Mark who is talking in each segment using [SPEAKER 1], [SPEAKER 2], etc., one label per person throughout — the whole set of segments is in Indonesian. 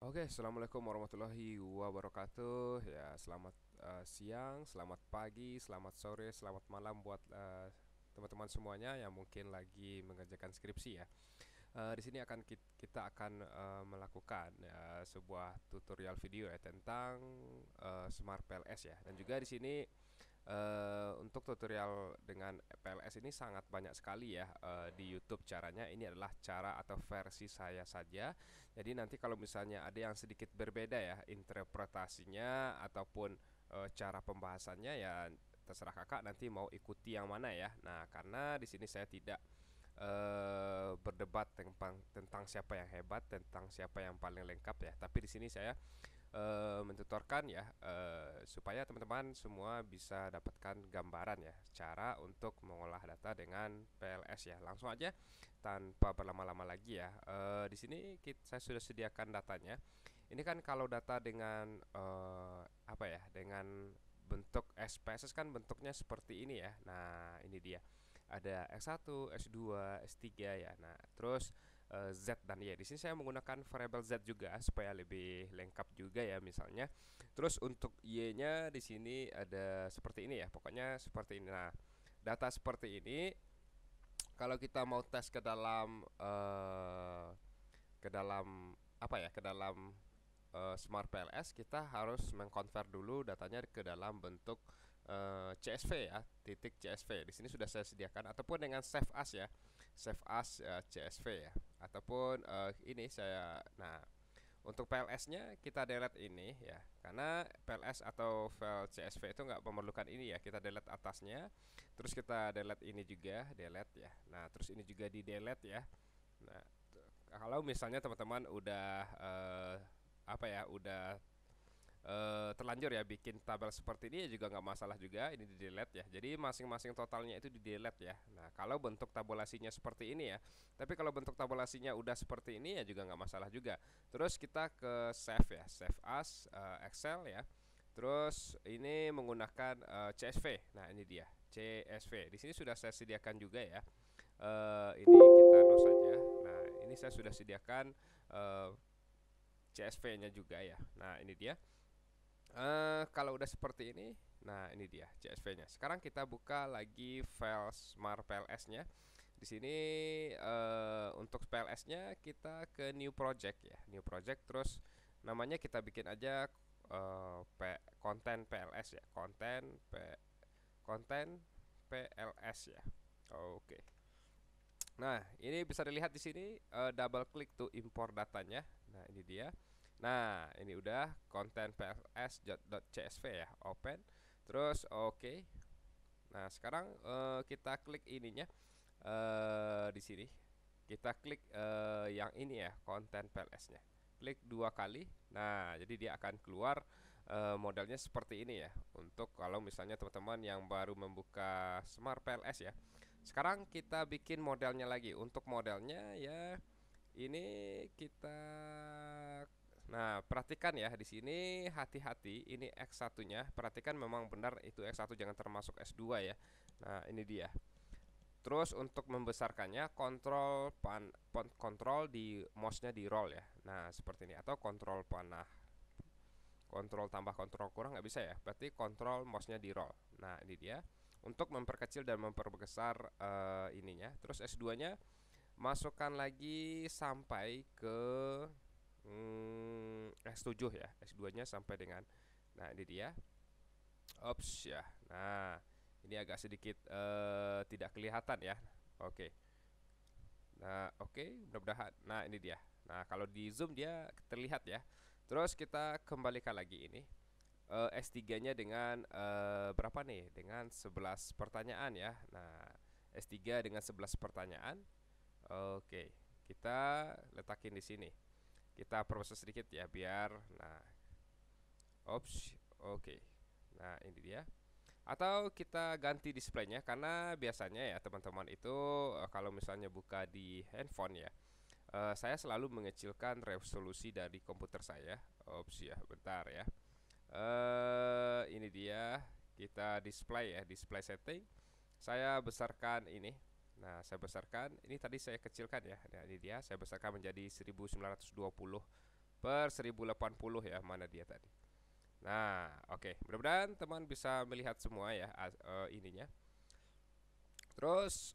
[SPEAKER 1] Oke, assalamualaikum warahmatullahi wabarakatuh. Ya, selamat siang, selamat pagi, selamat sore, selamat malam buat teman-teman semuanya yang mungkin lagi mengerjakan skripsi ya. Di sini kita akan melakukan sebuah tutorial video ya tentang Smart PLS ya. Dan juga di sini untuk tutorial dengan PLS ini sangat banyak sekali ya di YouTube caranya. Ini adalah cara atau versi saya saja. Jadi nanti kalau misalnya ada yang sedikit berbeda ya interpretasinya ataupun cara pembahasannya, ya terserah kakak nanti mau ikuti yang mana ya. Nah, karena di sini saya tidak berdebat tentang siapa yang hebat, tentang siapa yang paling lengkap ya. Tapi di sini saya mentutorkan ya supaya teman-teman semua bisa dapatkan gambaran ya cara untuk mengolah data dengan PLS ya. Langsung aja tanpa berlama-lama lagi ya. Di sini saya sudah sediakan datanya. Ini kan kalau data dengan apa ya? Dengan bentuk SPSS kan bentuknya seperti ini ya. Nah, ini dia. Ada S1, S2, S3 ya. Nah, terus Z dan Y. Di sini saya menggunakan variabel Z juga supaya lebih lengkap juga ya misalnya. Terus untuk Y-nya di sini ada seperti ini ya. Pokoknya seperti ini. Nah, data seperti ini kalau kita mau tes ke dalam apa ya? Ke dalam Smart PLS, kita harus mengkonvert dulu datanya ke dalam bentuk CSV ya, titik CSV. Di sini sudah saya sediakan ataupun dengan save as ya. Save as CSV ya. Ataupun ini saya nah, untuk PLS-nya kita delete ini ya. Karena PLS atau file CSV itu nggak memerlukan ini ya. Kita delete atasnya. Terus kita delete ini juga, delete ya. Nah, terus ini juga di delete ya. Nah, kalau misalnya teman-teman udah apa ya, udah terlanjur ya bikin tabel seperti ini ya juga nggak masalah juga, ini di delete ya. Jadi masing-masing totalnya itu di delete ya. Nah, kalau bentuk tabulasinya seperti ini ya. Tapi kalau bentuk tabulasinya udah seperti ini ya juga nggak masalah juga. Terus kita ke save ya, save as Excel ya. Terus ini menggunakan CSV. Nah, ini dia CSV. Di sini sudah saya sediakan juga ya. Ini kita no saja. Nah, ini saya sudah sediakan CSV-nya juga ya. Nah, ini dia. Kalau udah seperti ini, nah ini dia CSV-nya. Sekarang kita buka lagi file Smart PLS-nya. Di sini untuk PLS-nya kita ke new project ya, new project. Terus namanya kita bikin aja konten PLS ya, konten PLS ya. Oke. Nah, ini bisa dilihat di sini double klik to import datanya. Nah, ini dia. Nah, ini udah konten pls.csv ya, open. Terus oke. Nah, sekarang kita klik ininya di sini. Kita klik yang ini ya, konten PLS-nya. Klik dua kali. Nah, jadi dia akan keluar modelnya seperti ini ya. Untuk kalau misalnya teman-teman yang baru membuka Smart PLS ya. Sekarang kita bikin modelnya lagi. Untuk modelnya ya ini kita. Nah, perhatikan ya di sini hati-hati, ini X1-nya. Perhatikan memang benar itu X1, jangan termasuk S2 ya. Nah, ini dia. Terus untuk membesarkannya kontrol di mouse-nya di roll ya. Nah, seperti ini atau kontrol panah. Kontrol tambah kontrol kurang nggak bisa ya. Berarti kontrol mouse-nya di roll. Nah, ini dia. Untuk memperkecil dan memperbesar ininya. Terus S2-nya masukkan lagi sampai ke S7 ya. S2-nya sampai dengan. Nah, ini dia. Ops ya. Nah, ini agak sedikit tidak kelihatan ya. Oke. Nah, oke, mudah-mudahan. Nah, ini dia. Nah, kalau di zoom dia terlihat ya. Terus kita kembalikan lagi ini S3-nya dengan berapa nih? Dengan 11 pertanyaan ya. Nah, S3 dengan 11 pertanyaan. Oke, kita letakin di sini. Kita proses sedikit ya biar nah, ops, oke. Nah, ini dia. Atau kita ganti displaynya karena biasanya ya teman-teman itu kalau misalnya buka di handphone ya, saya selalu mengecilkan resolusi dari komputer saya. Ops ya, bentar ya. Ini dia, kita display ya, display setting. Saya besarkan ini. Nah, saya besarkan. Ini tadi saya kecilkan ya. Nah, ini dia, saya besarkan menjadi 1920 per 1080 ya, mana dia tadi. Nah, oke. Mudah-mudahan teman bisa melihat semua ya ininya. Terus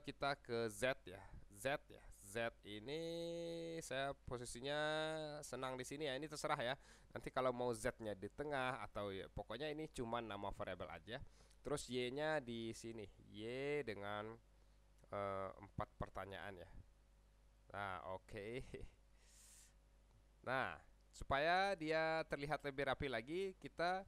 [SPEAKER 1] kita ke Z ya. Z ya. Z ini saya posisinya senang di sini ya. Ini terserah ya. Nanti kalau mau Z-nya di tengah atau ya pokoknya ini cuma nama variabel aja. Terus Y-nya di sini. Y dengan 4 pertanyaan ya. Nah, oke. Nah, supaya dia terlihat lebih rapi lagi, kita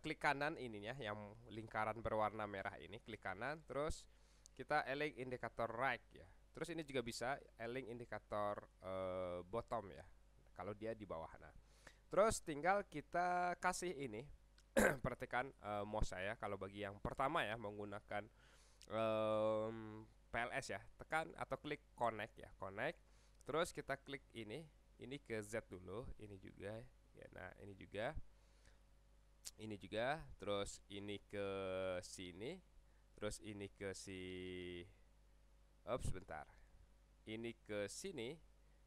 [SPEAKER 1] klik kanan ininya yang lingkaran berwarna merah ini, klik kanan, terus kita align indikator right ya. Terus ini juga bisa align indikator bottom ya, kalau dia di bawah. Nah, terus tinggal kita kasih ini perhatikan mouse saya kalau bagi yang pertama ya menggunakan PLS ya, tekan atau klik connect ya, connect. Terus kita klik ini ke Z dulu, ini juga ya. Nah, ini juga, terus ini ke sini, terus ini ke sebentar. Ini ke sini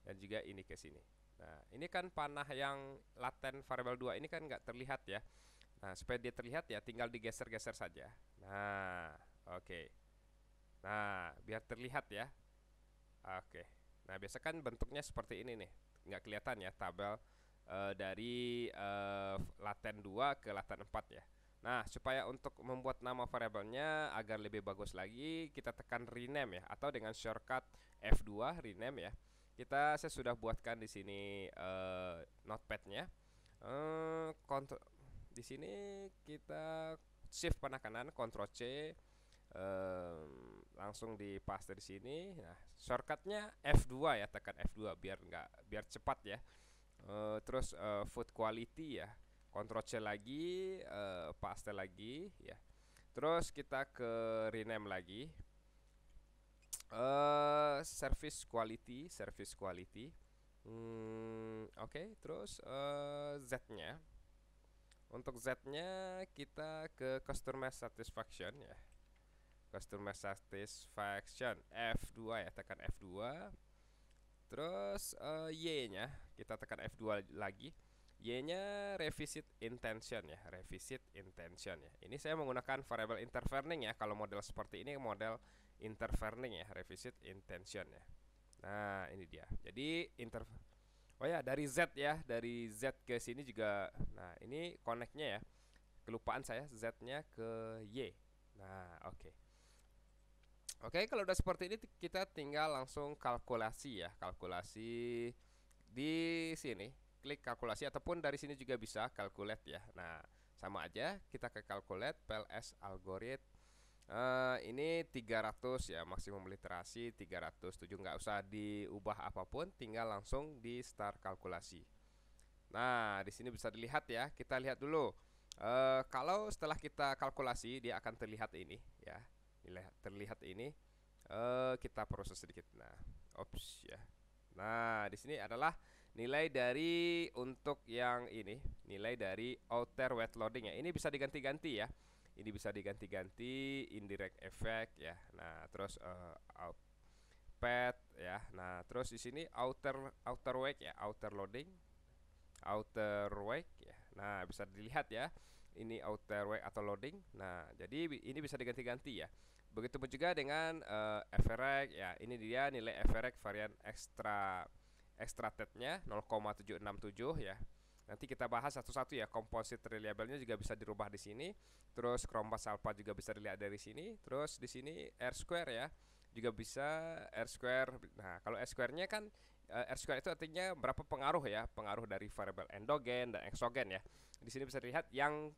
[SPEAKER 1] dan juga ini ke sini. Nah, ini kan panah yang laten variabel 2 ini kan nggak terlihat ya. Nah, supaya dia terlihat ya tinggal digeser-geser saja. Nah, oke. Nah, biar terlihat ya. Oke. Nah, biasa kan bentuknya seperti ini nih. Nggak kelihatan ya tabel dari laten 2 ke laten 4 ya. Nah, supaya untuk membuat nama variabelnya agar lebih bagus lagi, kita tekan rename ya, atau dengan shortcut F2 rename ya. Saya sudah buatkan di sini notepadnya. Di sini kita shift panah kanan, Ctrl C, langsung di paste di sini. Nah, shortcutnya F2 ya, tekan F2 biar cepat ya. Terus food quality ya, Ctrl C lagi, paste lagi ya. Terus kita ke rename lagi, service quality. Oke, terus Z-nya. Untuk Z-nya kita ke customer satisfaction ya. Customer satisfaction F2 ya, tekan F2. Terus Y-nya kita tekan F2 lagi. Y-nya revisit intention ya, Ini saya menggunakan variable intervening ya. Kalau model seperti ini model intervening ya, revisit intention ya. Nah, ini dia. Jadi oh ya, dari Z ya, dari Z ke sini juga. Nah, ini connect-nya ya. Kelupaan saya, Z-nya ke Y. Nah, oke. Oke, kalau udah seperti ini kita tinggal langsung kalkulasi ya. Kalkulasi di sini, klik kalkulasi ataupun dari sini juga bisa calculate ya. Nah, sama aja, kita ke calculate PLS algorithm. Ini 300 ya, maksimum literasi 307, nggak usah diubah apapun, tinggal langsung di start kalkulasi. Nah, di sini bisa dilihat ya. Kita lihat dulu. Kalau setelah kita kalkulasi, dia akan terlihat ini ya. Terlihat ini. Kita proses sedikit. Nah, ops ya. Nah, di sini adalah nilai dari untuk yang ini, nilai dari outer wet loading ya. Ini bisa diganti-ganti ya. Ini bisa diganti-ganti, indirect effect ya. Nah, terus pad ya. Nah, terus di sini outer wake ya, outer loading, outer wake ya. Nah, bisa dilihat ya. Ini outer wake atau loading. Nah, jadi ini bisa diganti-ganti ya. Begitupun juga dengan Everect ya. Ini dia nilai Everect varian extracted-nya 0,767 ya. Nanti kita bahas satu-satu ya. Composite reliable-nya juga bisa dirubah di sini. Terus Chromebus alpha juga bisa dilihat dari sini. Terus di sini R square ya. Juga bisa R square. Nah, kalau R square-nya kan R square itu artinya berapa pengaruh ya? Pengaruh dari variabel endogen dan exogen ya. Di sini bisa dilihat yang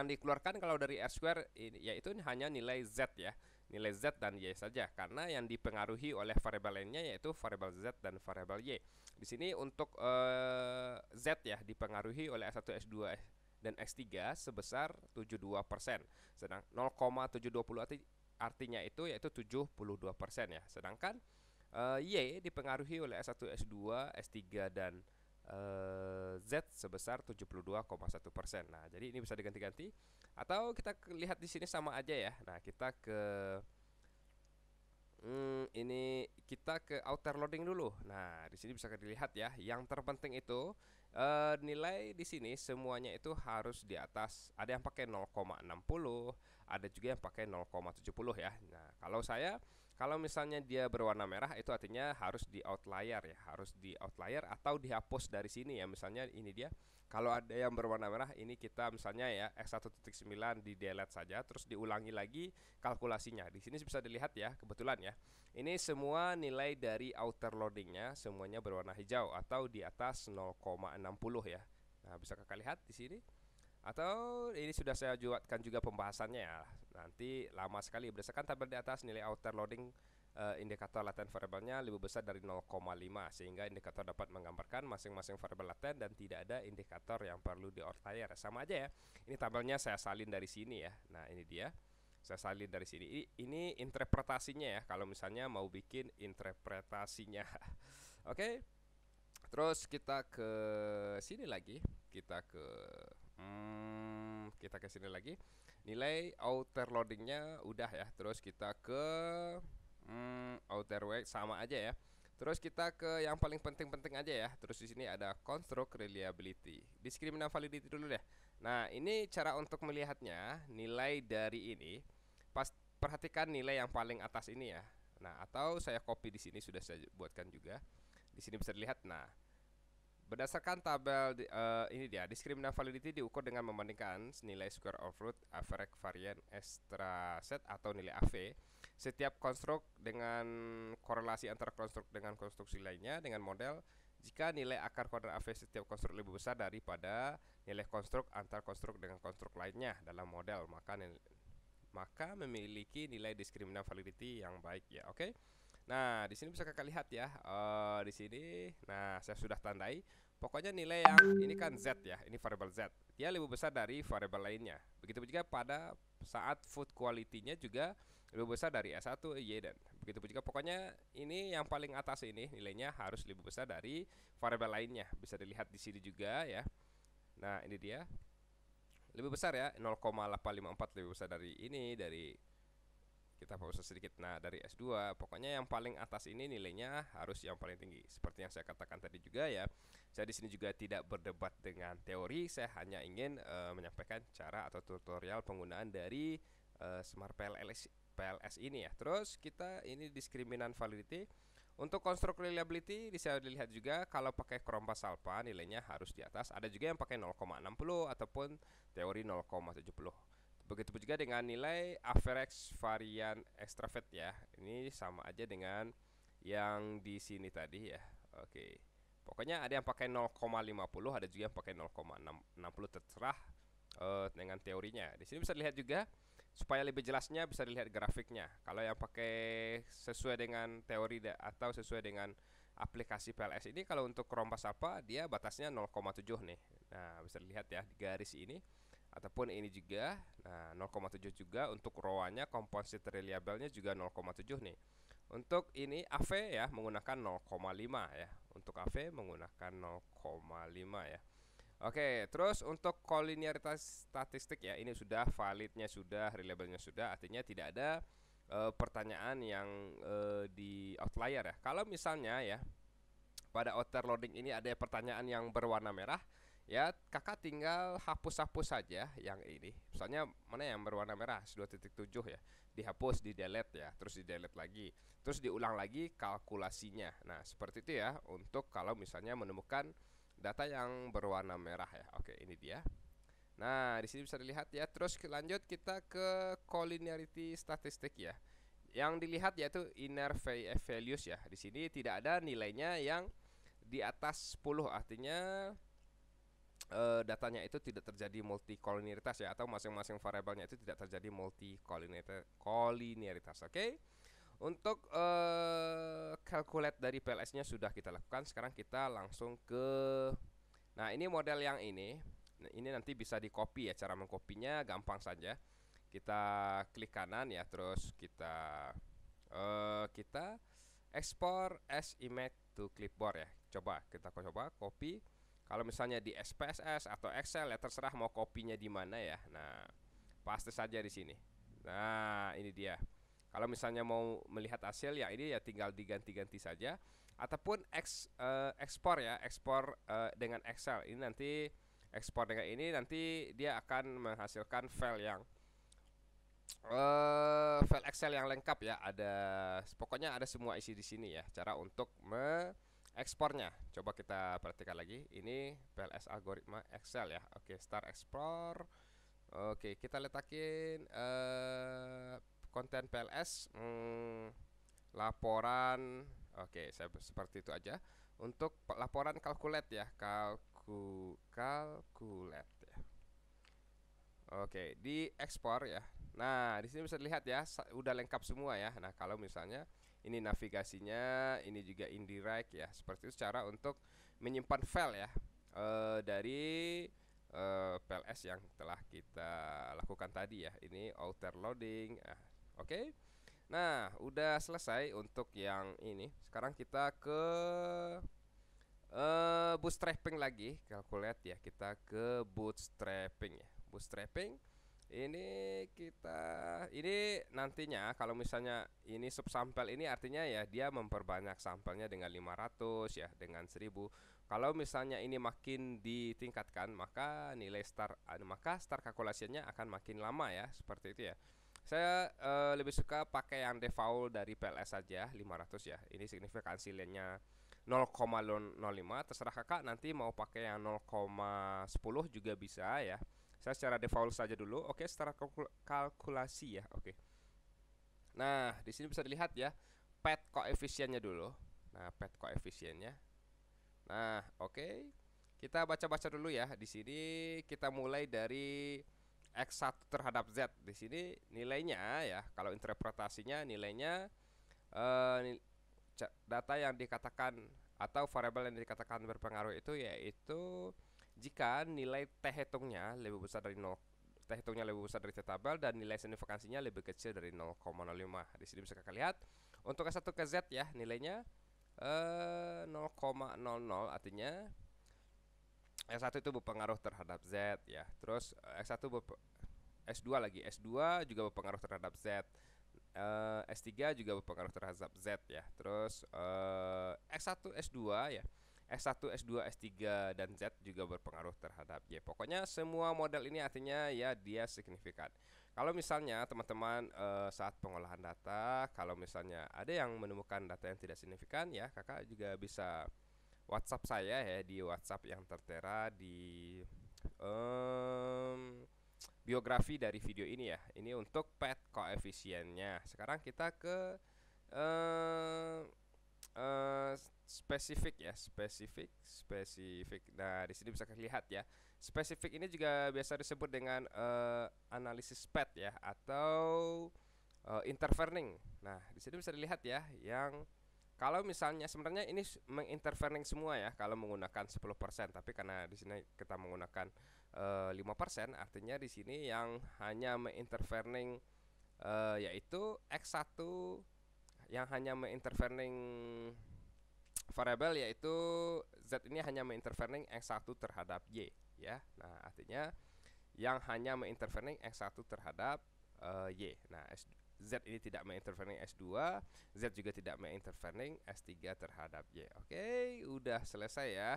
[SPEAKER 1] dikeluarkan kalau dari R square yaitu hanya nilai Z ya, nilai Z dan Y saja, karena yang dipengaruhi oleh variabel lainnya yaitu variabel Z dan variabel Y. Di sini untuk Z ya dipengaruhi oleh S1, S2 dan X3 sebesar 72%, sedang 0,720 artinya itu yaitu 72% ya. Sedangkan Y dipengaruhi oleh S1, S2, S3 dan Z sebesar 72,1%. Nah, jadi ini bisa diganti-ganti atau kita lihat di sini sama aja ya. Nah, kita ke Ini kita ke outer loading dulu. Nah, di sini bisa dilihat ya. Yang terpenting itu nilai di sini semuanya itu harus di atas. Ada yang pakai 0,60, ada juga yang pakai 0,70 ya. Nah, kalau misalnya dia berwarna merah itu artinya harus di outlier ya, harus di outlier atau dihapus dari sini ya. Misalnya ini dia. Kalau ada yang berwarna merah, ini kita misalnya ya X1.9 di delete saja, terus diulangi lagi kalkulasinya. Di sini bisa dilihat ya, kebetulan ya. Ini semua nilai dari outer loadingnya semuanya berwarna hijau atau di atas 0,60 ya. Nah, bisa kakak lihat di sini. Atau ini sudah saya buatkan juga pembahasannya ya. Nanti lama sekali berdasarkan tabel di atas nilai outer loading indikator laten variabelnya lebih besar dari 0,5 sehingga indikator dapat menggambarkan masing-masing variabel laten dan tidak ada indikator yang perlu di outlier. Sama aja ya. Ini tabelnya saya salin dari sini ya. Nah, ini dia. Saya salin dari sini. Ini interpretasinya ya. Kalau misalnya mau bikin interpretasinya. Oke. Terus kita ke sini lagi. Kita ke sini lagi. Nilai outer loadingnya udah ya. Terus kita ke outer weight sama aja ya. Terus kita ke yang paling penting-penting aja ya. Terus di sini ada construct reliability. Discriminant validity dulu deh. Nah, ini cara untuk melihatnya nilai dari ini. Perhatikan nilai yang paling atas ini ya. Nah, atau saya copy di sini sudah saya buatkan juga. Di sini bisa dilihat. Nah, berdasarkan tabel ini dia, discriminant validity diukur dengan membandingkan nilai square of root, average variance, extra set atau nilai AV setiap konstruk dengan korelasi antara konstruk dengan konstruksi lainnya dengan model jika nilai akar kuadrat AV setiap konstruk lebih besar daripada nilai konstruk antar konstruk dengan konstruk lainnya dalam model, maka memiliki nilai discriminant validity yang baik ya. Oke. Nah, di sini bisa kakak lihat ya. Di sini, nah saya sudah tandai. Pokoknya nilai yang ini kan Z ya, ini variabel Z. Dia lebih besar dari variabel lainnya. Begitu juga pada saat food quality-nya juga lebih besar dari S1, Y dan begitu juga. Pokoknya ini yang paling atas ini nilainya harus lebih besar dari variabel lainnya. Bisa dilihat di sini juga ya. Nah, ini dia. Lebih besar ya, 0,854 lebih besar dari ini, dari kita fokus sedikit. Nah, dari S2 pokoknya yang paling atas ini nilainya harus yang paling tinggi. Seperti yang saya katakan tadi juga ya. Saya di sini juga tidak berdebat dengan teori, saya hanya ingin menyampaikan cara atau tutorial penggunaan dari Smart PLS ini ya. Terus kita ini discriminant validity. Untuk construct reliability bisa dilihat juga kalau pakai Chromebus Alpha nilainya harus di atas. Ada juga yang pakai 0,60 ataupun teori 0,70. Begitu juga dengan nilai average varian extravert ya. Ini sama aja dengan yang di sini tadi ya. Oke. Pokoknya ada yang pakai 0,50, ada juga yang pakai 0,60, terserah dengan teorinya. Di sini bisa dilihat juga supaya lebih jelasnya bisa dilihat grafiknya. Kalau yang pakai sesuai dengan teori atau sesuai dengan aplikasi PLS ini, kalau untuk Chromebus Alpha dia batasnya 0,7 nih. Nah, bisa dilihat ya di garis ini ataupun ini juga. Nah, 0,7 juga untuk ROA-nya, composite reliable-nya juga 0,7 nih. Untuk ini AV ya menggunakan 0,5 ya. Untuk AV menggunakan 0,5 ya. Oke, terus untuk koliniaritas statistik ya, ini sudah validnya sudah, reliable-nya sudah, artinya tidak ada pertanyaan yang di outlier ya. Kalau misalnya ya pada outer loading ini ada pertanyaan yang berwarna merah, ya kakak tinggal hapus-hapus saja yang ini. Misalnya mana yang berwarna merah, 2.7 ya, dihapus, di delete ya, terus di delete lagi, terus diulang lagi kalkulasinya. Nah, seperti itu ya untuk kalau misalnya menemukan data yang berwarna merah ya. Oke, ini dia. Nah, di sini bisa dilihat ya. Terus lanjut kita ke collinearity statistik ya. Yang dilihat yaitu inner values ya. Di sini tidak ada nilainya yang di atas 10, artinya datanya itu tidak terjadi multikoliniaritas ya, atau masing-masing variabelnya itu tidak terjadi multikoliniaritas. Oke. Untuk calculate dari PLS-nya sudah kita lakukan. Sekarang kita langsung ke, nah ini model yang ini. Nah, ini nanti bisa di copy ya. Cara mengkopinya gampang saja. Kita klik kanan ya, terus kita export as image to clipboard ya. Kita coba copy. Kalau misalnya di SPSS atau Excel ya terserah mau kopinya di mana ya. Nah, paste saja di sini. Nah, ini dia. Kalau misalnya mau melihat hasil yang ini ya tinggal diganti-ganti saja, ataupun ekspor ya, ekspor dengan Excel. Ini nanti ekspor dengan ini nanti dia akan menghasilkan file Excel yang lengkap ya. Pokoknya ada semua isi di sini ya. Cara untuk ekspornya. Coba kita perhatikan lagi. Ini PLS algoritma Excel ya. Oke, start export. Oke, kita letakin konten PLS, laporan. Oke, saya seperti itu aja. Untuk laporan calculate ya, calculate ya. Oke, di ekspor ya. Nah, di sini bisa dilihat ya, udah lengkap semua ya. Nah, kalau misalnya ini navigasinya, ini juga indirect ya. Seperti itu cara untuk menyimpan file ya dari PLS yang telah kita lakukan tadi ya. Ini outer loading. Oke. Nah, udah selesai untuk yang ini. Sekarang kita ke bootstrapping lagi, calculate ya. Kita ke bootstrapping ya. Bootstrapping ini nantinya kalau misalnya ini subsampel ini artinya ya dia memperbanyak sampelnya dengan 500 ya, dengan 1000. Kalau misalnya ini makin ditingkatkan, maka start kalkulasinya akan makin lama ya, seperti itu ya. Saya lebih suka pakai yang default dari PLS saja 500 ya. Ini signifikansi nilainya 0,05. Terserah kakak nanti mau pakai yang 0,10 juga bisa ya. Saya secara default saja dulu. Oke, secara kalkulasi ya. Oke. Nah, di sini bisa dilihat ya, pad koefisiennya dulu. Nah, pad koefisiennya. Nah, oke. Kita baca-baca dulu ya. Di sini kita mulai dari X1 terhadap Z. Di sini nilainya ya, kalau interpretasinya nilainya data yang dikatakan atau variabel yang dikatakan berpengaruh itu yaitu jika nilai T hitungnya lebih besar dari 0, T hitungnya lebih besar dari T tabel dan nilai signifikansinya lebih kecil dari 0,05. Di sini bisa kalian lihat untuk S1 ke Z ya, nilainya 0,00, artinya S1 itu berpengaruh terhadap Z ya. Terus S2 lagi, S2 juga berpengaruh terhadap Z. S3 juga berpengaruh terhadap Z ya. Terus X1 S2 ya, S1 S2 S3 dan Z juga berpengaruh terhadap Y. Pokoknya semua model ini artinya ya dia signifikan. Kalau misalnya teman-teman saat pengolahan data, kalau misalnya ada yang menemukan data yang tidak signifikan ya, kakak juga bisa WhatsApp saya ya, di WhatsApp yang tertera di biografi dari video ini ya. Ini untuk pad koefisiennya. Sekarang kita ke spesifik ya, spesifik. Nah, di sini bisa lihat ya. Spesifik ini juga biasa disebut dengan analisis pad ya, atau intervening. Nah, di sini bisa dilihat ya, yang kalau misalnya sebenarnya ini mengintervening semua ya kalau menggunakan 10%, tapi karena di sini kita menggunakan 5%, artinya di sini yang hanya mengintervening yaitu X1, yang hanya mengintervening variabel yaitu Z ini hanya mengintervening X1 terhadap Y ya. Nah, artinya yang hanya mengintervening X1 terhadap Y. Nah, Z ini tidak mengintervening S2, Z juga tidak mengintervening S3 terhadap Y. Oke, udah selesai ya.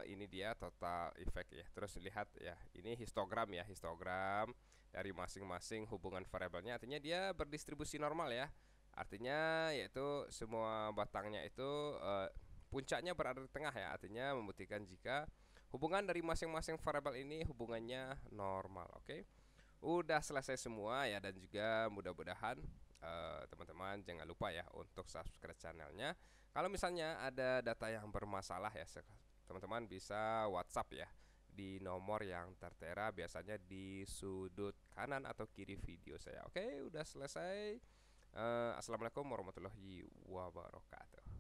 [SPEAKER 1] Ini dia total effect ya. Terus lihat ya, ini histogram ya, histogram dari masing-masing hubungan variabelnya. Artinya dia berdistribusi normal ya. Artinya yaitu semua batangnya itu puncaknya berada di tengah ya. Artinya membuktikan jika hubungan dari masing-masing variabel ini hubungannya normal. Oke. Udah selesai semua ya, dan juga mudah-mudahan teman-teman jangan lupa ya untuk subscribe channelnya. Kalau misalnya ada data yang bermasalah ya, teman-teman bisa WhatsApp ya di nomor yang tertera biasanya di sudut kanan atau kiri video saya. Oke, udah selesai. Assalamualaikum warahmatullahi wabarakatuh.